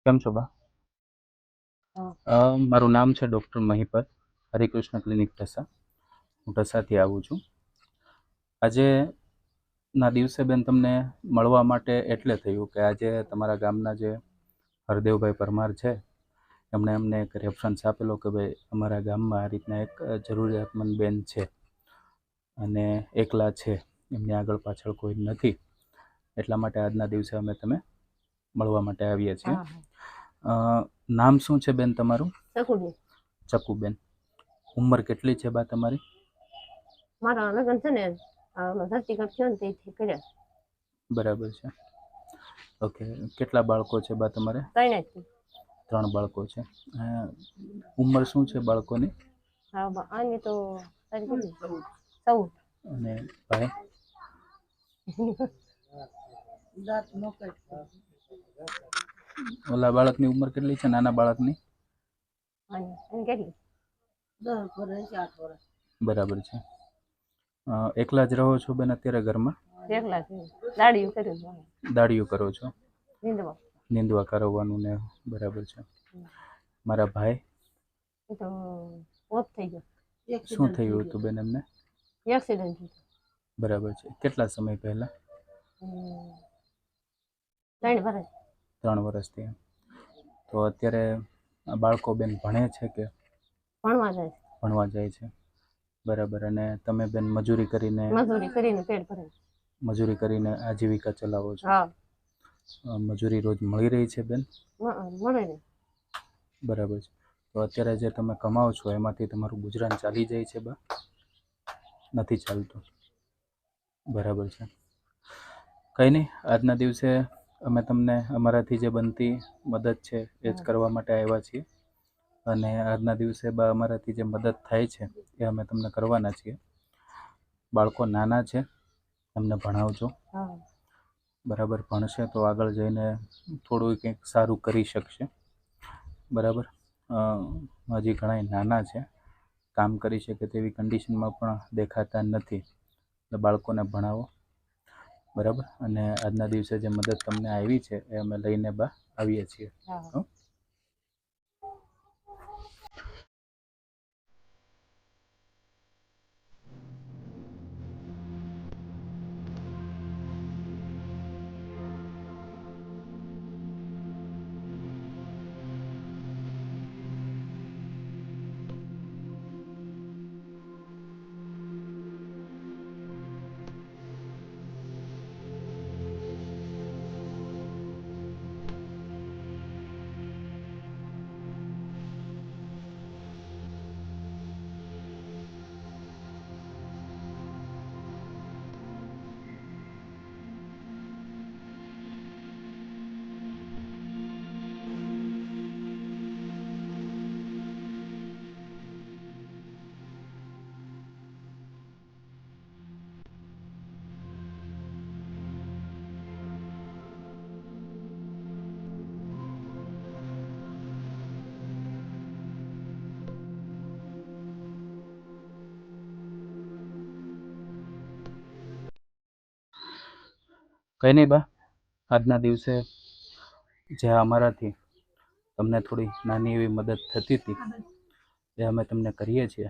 કેમ છો બા? મારું નામ છે ડૉક્ટર મહિપત, હરિકૃષ્ણ ક્લિનિક ઢસા. હું ઢસાથી આવું છું. આજે ના દિવસે બેન તમને મળવા માટે એટલે થયું કે આજે તમારા ગામના જે હરદેવભાઈ પરમાર છે એમણે અમને એક રેફરન્સ આપેલો કે ભાઈ અમારા ગામમાં આ રીતના એક જરૂરિયાતમંદ બેન છે અને એકલા છે, એમની આગળ પાછળ કોઈ નથી, એટલા માટે આજના દિવસે અમે તમે મળવા માટે આવીએ છીએ. નામ શું છે બેન તમારું? ચકુબેન. ચકુબેન. ઉંમર કેટલી છે બા તમારી? મારા લગ્ન છે ને ધરતીકંપ થયો ને તેથી કર્યા. બરાબર છે. ઓકે. કેટલા બાળકો છે બા તમારે? 3 બાળકો છે. ઉંમર શું છે બાળકોની? આની તો 14 અને ભાઈ? ઓલા બાળકની ઉંમર કેટલી છે, નાના બાળકની? કેટલી? 10 વર્ષ 8 વર્ષ. બરાબર છે. એકલા જ રહો છો બેન અત્યારે ઘરમાં? એકલા જ. દાડિયું કર્યું. દાડિયું કરો છો? નીંદવા કરવાનું ને. બરાબર છે. મારા ભાઈ? એ તો ઓફ થઈ ગયો. શું થયું હતું બેન એમને? એક્સિડન્ટ થયું. બરાબર છે. કેટલા સમય પહેલા? 3 વર્ષ. 3 વર્ષથી. તો અત્યારે બાળકો બેન ભણે છે કે? ભણવા જાય છે. ભણવા જાય છે. બરાબર. અને તમે બેન મજૂરી કરીને પેટ ભરે. મજૂરી કરીને આજીવિકા ચલાવો છો? હા. મજૂરી રોજ મળી રહી છે બેન? મળે ને. બરાબર છે. તો અત્યારે જે તમે કમાઓ છો એમાંથી તમારું ગુજરાન ચાલી જાય છે બા? નથી ચાલતું. બરાબર છે. કંઈ નહીં, આજના દિવસે અમે તમને અમારાથી જે બનતી મદદ છે એ જ કરવા માટે આવ્યા છીએ. અને આજના દિવસે બા અમારાથી જે મદદ થાય છે એ અમે તમને કરવાના છીએ. બાળકો નાના છે, એમને ભણાવજો. બરાબર. ભણશે તો આગળ જઈને થોડું કંઈક સારું કરી શકશે. બરાબર. હજી ઘણા નાના છે, કામ કરી શકે તેવી કન્ડિશનમાં પણ દેખાતા નથી. એટલે બાળકોને ભણાવો. બરાબર. અને આજના દિવસે જે મદદ તમને આવી છે એ અમે લઈને બા આવીએ છીએ. કંઈ નહીં બા, આજના દિવસે જે અમારાથી તમને થોડી નાની એવી મદદ થતી હતી એ અમે તમને કરીએ છીએ.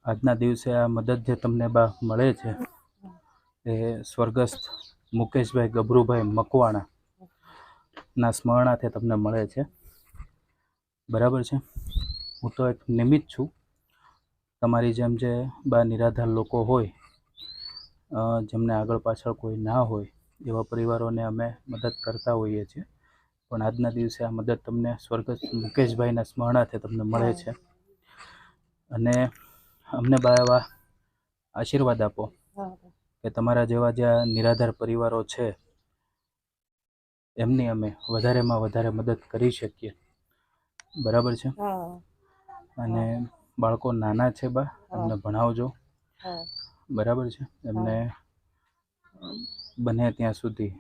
આજના દિવસે આ મદદ જે તમને બા મળે છે એ સ્વર્ગસ્થ મુકેશભાઈ ગભરુભાઈ મકવાણાના સ્મરણાર્થે તમને મળે છે. બરાબર છે. હું તો એક નિમિત્ત છું. તમારી જેમ જે બા નિરાધાર લોકો હોય, જેમને આગળ પાછળ કોઈ ના હોય, એવા પરિવારોને અમે મદદ કરતા હોઈએ છીએ. પણ આજના દિવસે આ મદદ તમને સ્વર્ગસ્થ મુકેશભાઈના સ્મરણાર્થે તમને મળે છે. અને અમને બા એવા આશીર્વાદ આપો કે તમારા જેવા જે નિરાધાર પરિવારો છે એમની અમે વધારેમાં વધારે મદદ કરી શકીએ. બરાબર છે. અને બાળકો નાના છે બા, એમને ભણાવજો. બરાબર છે. એમને બને ત્યાં સુધી,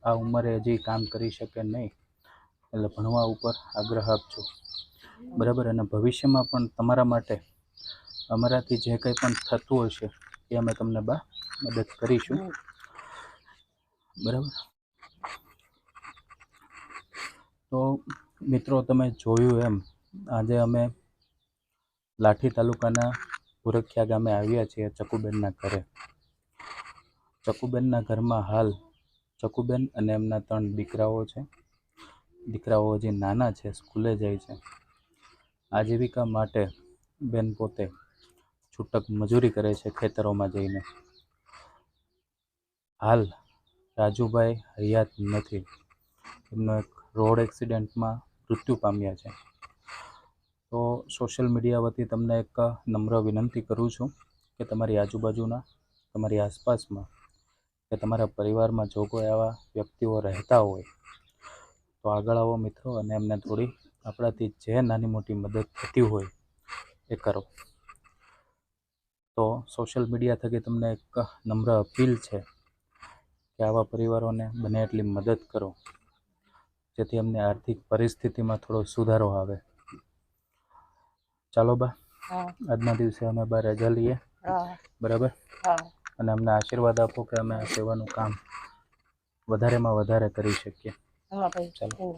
આ ઉંમરે હજી કામ કરી શકે નહીં એટલે ભણવા ઉપર આગ્રહ આપજો. બરાબર. અને ભવિષ્યમાં પણ તમારા માટે અમારાથી જે કંઈ પણ થતું હશે એ અમે તમને બા મદદ કરીશું. બરાબર. તો મિત્રો તમે જોયું એમ આજે અમે લાઠી તાલુકાના પુરખિયા ગામે આવ્યા છીએ ચકુબેનના ઘરે. ચકુબેનના ઘરમાં હાલ ચકુબેન અને એમના 3 દીકરાઓ છે. દીકરાઓ હજી નાના છે, સ્કૂલે જાય છે. આજીવિકા માટે બેન પોતે છૂટક મજૂરી કરે છે ખેતરોમાં જઈને. હાલ રાજુભાઈ હયાત નથી. એમનો એક રોડ એક્સિડન્ટમાં મૃત્યુ પામ્યા છે. તો સોશિયલ મીડિયા વતી તમને એક નમ્ર વિનંતી કરું છું કે તમારી આજુબાજુના, તમારી આસપાસમાં કે તમારા પરિવારમાં જો કોઈ આવા વ્યક્તિઓ રહેતા હોય તો આગળ આવો મિત્રો, અને એમને થોડી આપણાથી જે નાની મોટી મદદ થતી હોય એ કરો. તો સોશિયલ મીડિયા થકી તમને એક નમ્ર અપીલ છે કે આવા પરિવારોને બને એટલી મદદ કરો, જેથી અમને આર્થિક પરિસ્થિતિમાં થોડો સુધારો આવે. ચાલો બા, હા આજના દિવસે અમે બા રજા લઈએ, હા બરાબર? હા અને અમને આશીર્વાદ આપો કે અમે આ સેવાનું કામ વધારેમાં વધારે કરી શકીએ. હા ભાઈ ચાલો. હમ.